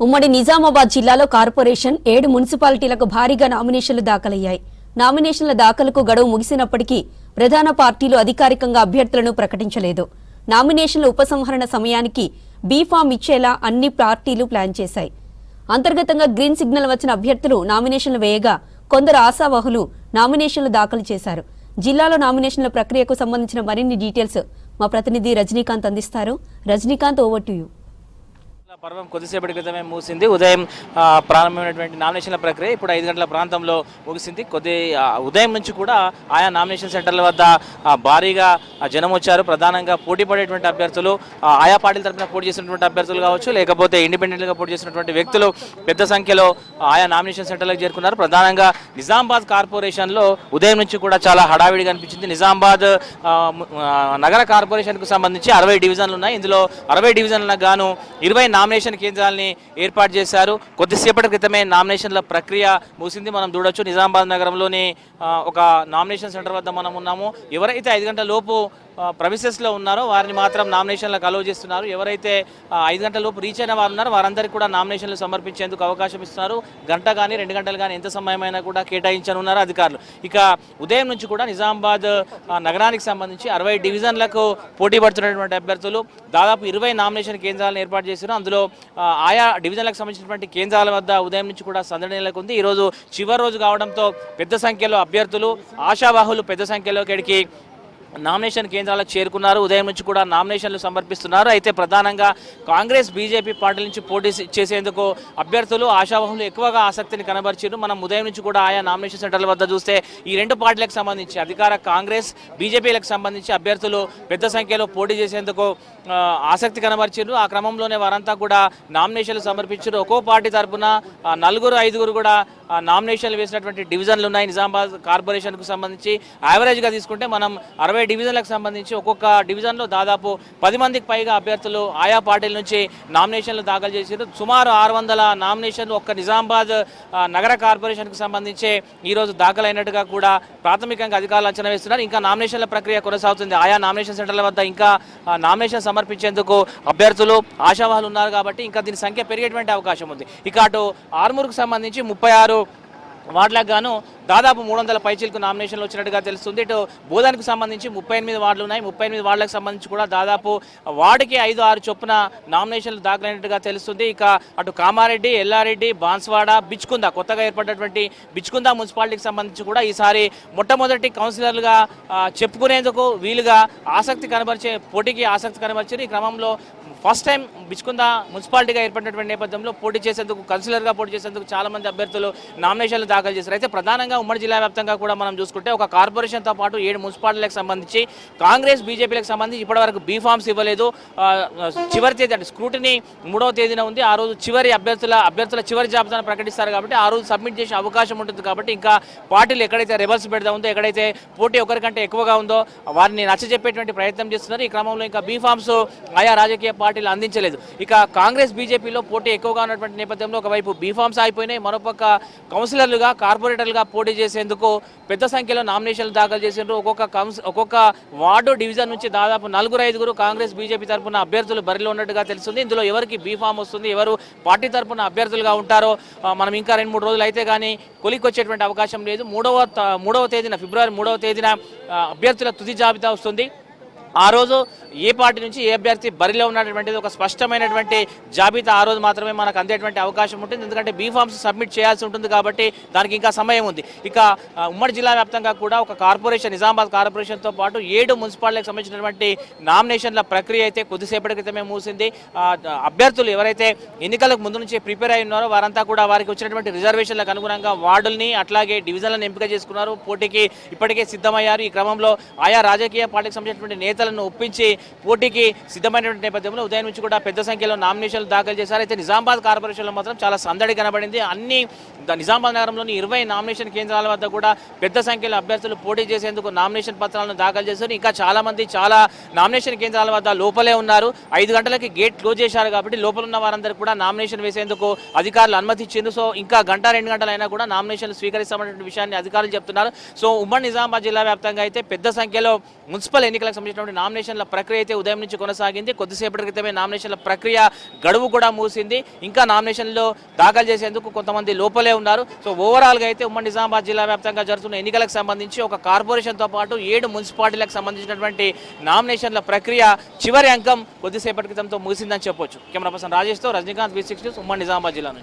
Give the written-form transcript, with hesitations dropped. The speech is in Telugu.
ఉమ్మడి నిజామాబాద్ జిల్లాలో కార్పొరేషన్ 7 మున్సిపాలిటీలకు భారీగా నామినేషన్లు దాఖలయ్యాయి. నామినేషన్ల దాఖలకు గడువు ముగిసినప్పటికీ ప్రధాన పార్టీలు అధికారికంగా అభ్యర్థులను ప్రకటించలేదు. నామినేషన్ల ఉపసంహరణ సమయానికి బీ ఫామ్ ఇచ్చేలా అన్ని పార్టీలు ప్లాన్ చేశాయి. అంతర్గతంగా గ్రీన్ సిగ్నల్ వచ్చిన అభ్యర్థులు నామినేషన్లు వేయగా కొందరు ఆశావహులు నామినేషన్లు దాఖలు చేశారు. జిల్లాలో నామినేషన్ల ప్రక్రియకు సంబంధించిన మరిన్ని డీటెయిల్స్ మా ప్రతినిధి రజనీకాంత్ అందిస్తారు. Rajinikanth, over to you. పర్వం కొద్దిసేపటి క్రితమే ముగిసింది. ఉదయం ప్రారంభమైనటువంటి నామినేషన్ల ప్రక్రియ ఇప్పుడు 5 గంటల ప్రాంతంలో ముగిసింది. ఉదయం నుంచి కూడా ఆయా నామినేషన్ సెంటర్ల వద్ద భారీగా జనం వచ్చారు. ప్రధానంగా పోటీ పడేటువంటి అభ్యర్థులు, ఆయా పార్టీల తరఫున పోటీ చేసినటువంటి అభ్యర్థులు కావచ్చు, లేకపోతే ఇండిపెండెంట్గా పోటీ చేసినటువంటి వ్యక్తులు పెద్ద సంఖ్యలో ఆయా నామినేషన్ సెంటర్లకు చేరుకున్నారు. ప్రధానంగా నిజామాబాద్ కార్పొరేషన్లో ఉదయం నుంచి కూడా చాలా హడావిడిగా అనిపించింది. నిజామాబాద్ నగర కార్పొరేషన్కు సంబంధించి 60 డివిజన్లు ఉన్నాయి. ఇందులో 60 డివిజన్లకు గాను 20 నామినేషన్ కేంద్రాలని ఏర్పాటు చేశారు. కొద్దిసేపటి క్రితమే నామినేషన్ల ప్రక్రియ ముగిసింది. మనం చూడొచ్చు నిజామాబాద్ నగరంలోని ఒక నామినేషన్ సెంటర్ వద్ద మనం ఉన్నాము. ఎవరైతే 5 గంటల లోపు ప్రమిసెస్లో ఉన్నారో వారిని మాత్రం నామినేషన్లకు అలౌ చేస్తున్నారు. ఎవరైతే 5 గంటల లోపు రీచ్ అయిన వారు ఉన్నారో వారందరికీ కూడా నామినేషన్లు సమర్పించేందుకు అవకాశం ఇస్తున్నారు. గంట కానీ 2 గంటలు కానీ ఎంత సమయమైనా కూడా కేటాయించనున్నారు అధికారులు. ఇక ఉదయం నుంచి కూడా నిజామాబాద్ నగరానికి సంబంధించి 60 డివిజన్లకు పోటీ పడుతున్నటువంటి అభ్యర్థులు దాదాపు 20 నామినేషన్ కేంద్రాలను ఏర్పాటు చేశారు. అందులో ఆయా డివిజన్లకు సంబంధించినటువంటి కేంద్రాల వద్ద ఉదయం నుంచి కూడా సందడి నెలకొంది. ఈరోజు చివరి రోజు కావడంతో పెద్ద సంఖ్యలో అభ్యర్థులు, ఆశావాహులు పెద్ద సంఖ్యలో ఇక్కడికి నామినేషన్ కేంద్రాలకు చేరుకున్నారు. ఉదయం నుంచి కూడా నామినేషన్లు సమర్పిస్తున్నారు. అయితే ప్రధానంగా కాంగ్రెస్, బీజేపీ పార్టీల నుంచి పోటీ చేసేందుకు అభ్యర్థులు, ఆశావాహులు ఎక్కువగా ఆసక్తిని కనబరిచారు. మనం ఉదయం నుంచి కూడా ఆయా నామినేషన్ సెంటర్ల వద్ద చూస్తే ఈ 2 పార్టీలకు సంబంధించి అధికార కాంగ్రెస్, బీజేపీలకు సంబంధించి అభ్యర్థులు పెద్ద సంఖ్యలో పోటీ చేసేందుకు ఆసక్తి కనబరిచారు. ఆ క్రమంలోనే వారంతా కూడా నామినేషన్లు సమర్పించారు. ఒక్కో పార్టీ తరఫున 4-5 కూడా నామినేషన్లు వేసినటువంటి డివిజన్లు ఉన్నాయి. నిజామాబాద్ కార్పొరేషన్కు సంబంధించి యావరేజ్గా తీసుకుంటే మనం 60 డివిజన్లకు సంబంధించి ఒక్కొక్క డివిజన్లో దాదాపు 10 మందికి పైగా అభ్యర్థులు ఆయా పార్టీల నుంచి నామినేషన్లు దాఖలు చేశారు. సుమారు 600 నామినేషన్లు ఒక్క నిజామాబాద్ నగర కార్పొరేషన్కు సంబంధించి ఈరోజు దాఖలైనట్టుగా కూడా ప్రాథమికంగా అధికారులు అంచనా వేస్తున్నారు. ఇంకా నామినేషన్ల ప్రక్రియ కొనసాగుతుంది. ఆయా నామినేషన్ సెంటర్ల వద్ద ఇంకా నామినేషన్ సమర్పించేందుకు అభ్యర్థులు, ఆశావాహులు ఉన్నారు కాబట్టి ఇంకా దీని సంఖ్య పెరిగేటువంటి అవకాశం ఉంది. ఇక అటు ఆర్మూర్కు సంబంధించి 36 వార్డులకు గాను దాదాపు 300 పైచీలకు నామినేషన్లు వచ్చినట్టుగా తెలుస్తుంది. ఇటు బోధనకు సంబంధించి 38 వార్డులు ఉన్నాయి. 38 వార్డులకు సంబంధించి కూడా దాదాపు వార్డుకి 5-6 చొప్పున నామినేషన్లు దాఖలైనట్టుగా తెలుస్తుంది. ఇక అటు కామారెడ్డి, ఎల్లారెడ్డి, బాన్స్వాడ, బిచ్కుంద, కొత్తగా ఏర్పడినటువంటి బిచ్కుంద మున్సిపాలిటీకి సంబంధించి కూడా ఈసారి మొట్టమొదటి కౌన్సిలర్లుగా చెప్పుకునేందుకు వీలుగా పోటీకి ఆసక్తి కనబరిచారు. ఈ క్రమంలో ఫస్ట్ టైం బిచ్కుంద మున్సిపాలిటీగా ఏర్పడినటువంటి నేపథ్యంలో కౌన్సిలర్గా పోటీ చేసేందుకు చాలామంది అభ్యర్థులు నామినేషన్లు దాఖలు చేశారు. అయితే ప్రధానంగా ఉమ్మడి జిల్లా వ్యాప్తంగా కూడా మనం చూసుకుంటే ఒక కార్పొరేషన్తో పాటు 7 మున్సిపాలిటీలకు సంబంధించి కాంగ్రెస్, బీజేపీలకు సంబంధించి ఇప్పటివరకు బీ ఫామ్స్ ఇవ్వలేదు. చివరి తేదీ అంటే స్క్రూటినీ 3వ తేదీన ఉంది. ఆ రోజు అభ్యర్థుల చివరి జాబితాను ప్రకటిస్తారు కాబట్టి ఆ రోజు సబ్మిట్ చేసే అవకాశం ఉంటుంది. కాబట్టి ఇంకా పార్టీలు ఎక్కడైతే రెబల్స్ పెడతా ఉందో, ఎక్కడైతే పోటీ ఒకరికంటే ఎక్కువగా ఉందో వారిని నచ్చజెప్పేటువంటి ప్రయత్నం చేస్తున్నారు. ఈ క్రమంలో ఇంకా బీ ఫామ్స్ ఆయా రాజకీయ పార్టీలు అందించలేదు. ఇక కాంగ్రెస్, బీజేపీలో పోటీ ఎక్కువగా ఉన్నటువంటి నేపథ్యంలో ఒకవైపు బీ ఫామ్స్ అయిపోయినాయి, మరోపక్క కౌన్సిలర్లుగా, కార్పొరేటర్లుగా పోటీ చేసేందుకు పెద్ద సంఖ్యలో నామినేషన్లు దాఖలు చేసిండ్రు. ఒక్కొక్క వార్డు, డివిజన్ నుంచి దాదాపు 4-5 కాంగ్రెస్, బీజేపీ తరఫున అభ్యర్థులు బరిలో ఉన్నట్టుగా తెలుస్తుంది. ఇందులో ఎవరికి బీ ఫామ్ వస్తుంది, ఎవరు పార్టీ తరఫున అభ్యర్థులుగా ఉంటారో మనం ఇంకా 2-3 రోజులు అయితే కానీ కొలిక్కొచ్చేటువంటి అవకాశం లేదు. ఫిబ్రవరి 3వ తేదీన అభ్యర్థుల తుది జాబితా వస్తుంది. ఆ రోజు ఏ పార్టీ నుంచి ఏ అభ్యర్థి బరిలో ఉన్నటువంటిది ఒక స్పష్టమైనటువంటి జాబితా ఆ రోజు మాత్రమే మనకు అందేటువంటి అవకాశం ఉంటుంది. ఎందుకంటే బీ ఫామ్స్ సబ్మిట్ చేయాల్సి ఉంటుంది కాబట్టి దానికి ఇంకా సమయం ఉంది. ఇక ఉమ్మడి జిల్లా వ్యాప్తంగా కూడా ఒక కార్పొరేషన్, నిజామాబాద్ కార్పొరేషన్తో పాటు 7 మున్సిపాలిటీలకు సంబంధించినటువంటి నామినేషన్ల ప్రక్రియ అయితే కొద్దిసేపటి క్రితమే ముగిసింది. అభ్యర్థులు ఎవరైతే ఎన్నికలకు ముందు నుంచి ప్రిపేర్ అయి ఉన్నారో వారంతా కూడా వారికి వచ్చినటువంటి రిజర్వేషన్లకు అనుగుణంగా వార్డుల్ని అట్లాగే డివిజన్లను ఎంపిక చేసుకున్నారు. పోటీకి ఇప్పటికే సిద్ధమయ్యారు. ఈ క్రమంలో ఆయా రాజకీయ పార్టీకి సంబంధించినటువంటి నేతలను ఒప్పించి పోటీకి సిద్ధమైనటువంటి నేపథ్యంలో ఉదయం నుంచి కూడా పెద్ద సంఖ్యలో నామినేషన్లు దాఖలు చేశారు. అయితే నిజామాబాద్ కార్పొరేషన్లో మాత్రం చాలా సందడి కనబడింది. నిజామాబాద్ నగరంలోని 20 నామినేషన్ కేంద్రాల వద్ద కూడా పెద్ద సంఖ్యలో అభ్యర్థులు పోటీ చేసేందుకు నామినేషన్ పత్రాలను దాఖలు చేశారు. ఇంకా చాలా నామినేషన్ కేంద్రాల వద్ద లోపలే ఉన్నారు. 5 గంటలకి గేట్ క్లోజ్ చేశారు కాబట్టి లోపల ఉన్న వారందరూ కూడా నామినేషన్ వేసేందుకు అధికారులు అనుమతి ఇచ్చిండ్రు. సో ఇంకా గంట 2 గంటలైనా కూడా నామినేషన్లు స్వీకరిస్తామనే విషయాన్ని అధికారులు చెప్తున్నారు. సో ఉమ్మడి నిజామాబాద్ జిల్లా వ్యాప్తంగా అయితే పెద్ద సంఖ్యలో మున్సిపల్ ఎన్నికలకు సంబంధించిన సంబంధించినటువంటి నామినేషన్ల ప్రక్రియ అయితే ఉదయం నుంచి కొనసాగింది. కొద్దిసేపటి క్రితమే నామినేషన్ల ప్రక్రియ గడువు కూడా ముగిసింది. ఇంకా నామినేషన్లో దాఖలు చేసేందుకు కొంతమంది లోపలే ఉన్నారు. సో ఓవరాల్గా అయితే ఉమ్మడి నిజామాబాద్ జిల్లా వ్యాప్తంగా జరుగుతున్న ఎన్నికలకు సంబంధించి ఒక కార్పొరేషన్తో పాటు 7 మున్సిపాలిటీలకు సంబంధించినటువంటి నామినేషన్ల ప్రక్రియ చివరి అంకం కొద్దిసేపటి క్రితంతో ముగిసిందని చెప్పొచ్చు. కెమెరా పర్సన్ రాజేష్తో రజనీకాంత్, V6 న్యూస్, ఉమ్మడి నిజామాబాద్ జిల్లా నుంచి.